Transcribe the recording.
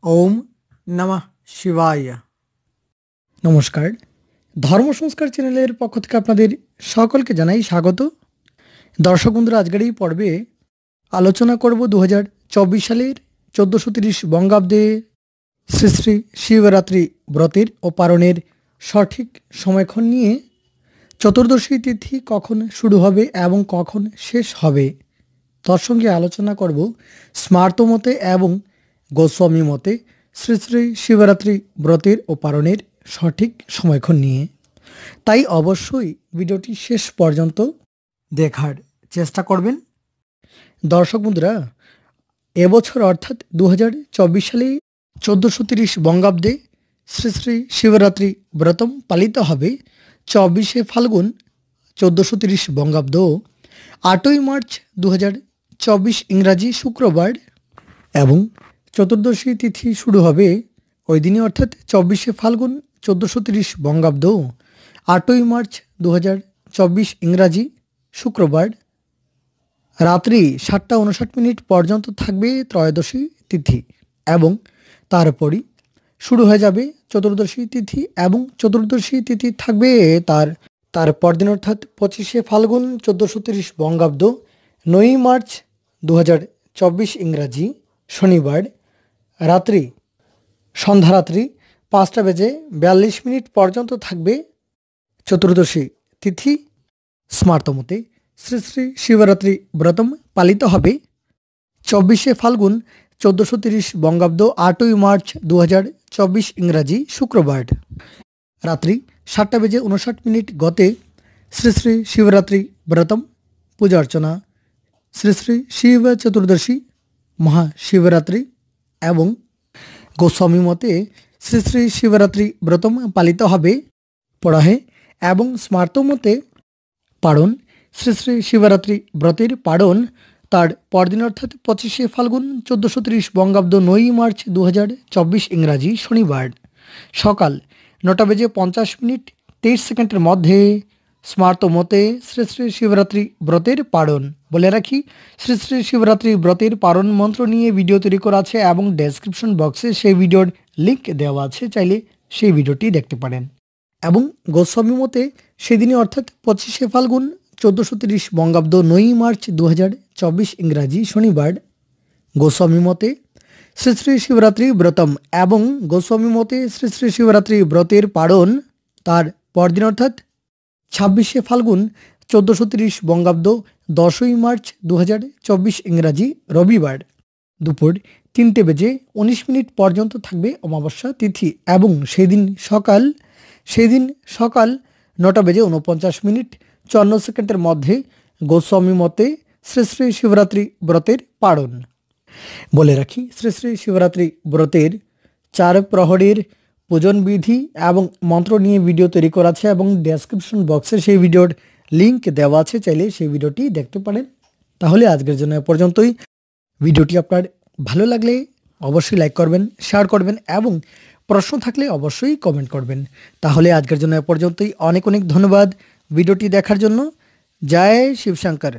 ওম নমঃ শিবায়। নমস্কার, ধর্ম সংস্কার চ্যানেলের পক্ষ থেকে আপনাদের সকলকে জানাই স্বাগত। দর্শক বন্ধুরা, আজকের এই পর্বে আলোচনা করব 2024 সালের 1430 বঙ্গাব্দে শ্রী শ্রী শিবরাত্রি ব্রতের ও পালনের সঠিক সময়ক্ষণ নিয়ে। চতুর্দশী তিথি কখন শুরু হবে এবং কখন শেষ হবে, তার সঙ্গে আলোচনা করব স্মার্ত মতে এবং গোস্বামী মতে শ্রী শ্রী শিবরাত্রি ব্রতের ও পালনের সঠিক সময়ক্ষণ নিয়ে। তাই অবশ্যই ভিডিওটি শেষ পর্যন্ত দেখার চেষ্টা করবেন। দর্শক বন্ধুরা, এবছর অর্থাৎ 2024 সালে 1430 বঙ্গাব্দে শ্রী শ্রী শিবরাত্রি ব্রতম পালিত হবে 24শে ফাল্গুন 1430 বঙ্গাব্দ, 8ই মার্চ 2024 ইংরাজি শুক্রবার, এবং চতুর্দশী তিথি শুরু হবে ওই দিনই অর্থাৎ 24শে ফাল্গুন 1430 বঙ্গাব্দ, 8ই মার্চ 2024 ইংরাজি শুক্রবার। রাত্রি 7টা 59 পর্যন্ত থাকবে ত্রয়োদশী তিথি এবং তারপরই শুরু হয়ে যাবে চতুর্দশী তিথি, এবং চতুর্দশী তিথি থাকবে তার পরদিন অর্থাৎ 25শে ফাল্গুন 1430 বঙ্গাব্দ, 9ই মার্চ 2024 ইংরাজি শনিবার। সন্ধ্যারাত্রি 5টা 42 পর্যন্ত থাকবে চতুর্দশী তিথি। স্মার্তমতে শ্রী শ্রী শিবরাত্রি ব্রতম পালিত হবে 24শে ফাল্গুন 1430 বঙ্গাব্দ, 8ই মার্চ 2024 ইংরাজি শুক্রবার। রাত্রি 7টা 59 গতে শ্রী শ্রী শিবরাত্রি ব্রতম পূজা অর্চনা, শ্রী শ্রী শিব চতুর্দশী মহাশিবরাত্রি এবং গোস্বামী মতে শ্রী শ্রী শিবরাত্রি ব্রতম পালিত হবে পড়াহে এবং স্মার্ত মতে পাড়ন শ্রী শ্রী শিবরাত্রি ব্রতের পাড়ন তার পরদিন অর্থাৎ 25শে ফাল্গুন 1430 বঙ্গাব্দ, 9ই মার্চ 2024 ইংরাজি শনিবার সকাল 9টা 50 23 মধ্যে। স্মার্ত মতে শ্রী শ্রী শিবরাত্রি ব্রতের পালন। বলে রাখি, শ্রী শ্রী শিবরাত্রি ব্রতের পালন মন্ত্র নিয়ে ভিডিও তৈরি করা আছে এবং ডেসক্রিপশন বক্সে সেই ভিডিওর লিঙ্ক দেওয়া আছে, চাইলে সেই ভিডিওটি দেখতে পারেন। এবং গোস্বামী মতে সেদিনই অর্থাৎ 25শে ফাল্গুন 1430 বঙ্গাব্দ, 9ই মার্চ 2024 ইংরাজি শনিবার গোস্বামী মতে শ্রী শ্রী শিবরাত্রি ব্রতম এবং গোস্বামী মতে শ্রী শ্রী শিবরাত্রি ব্রতের পালন তার পরদিন অর্থাৎ 26শে ফাল্গুন 1430 বঙ্গাব্দ, 10ই মার্চ 2024 ইংরাজি রবিবার দুপুর 3টা 19 পর্যন্ত থাকবে অমাবস্যা তিথি এবং সেদিন সকাল 9টা 49 মধ্যে গোস্বামী মতে শ্রী শ্রী শিবরাত্রি ব্রতের পালন। বলে রাখি, শ্রী শ্রী শিবরাত্রি ব্রতের 4 প্রহরের পূজন বিধি এবং মন্ত্র নিয়ে ভিডিও তৈরি করা আছে এবং ডেসক্রিপশন বক্সে সেই ভিডিওর লিঙ্ক দেওয়া আছে, চাইলে সেই ভিডিওটি দেখতে পারেন। তাহলে আজকের জন্য এ পর্যন্তই। ভিডিওটি আপনার ভালো লাগলে অবশ্যই লাইক করবেন, শেয়ার করবেন এবং প্রশ্ন থাকলে অবশ্যই কমেন্ট করবেন। তাহলে আজকের জন্য এ পর্যন্তই। অনেক ধন্যবাদ ভিডিওটি দেখার জন্য। জয় শিবশঙ্কর।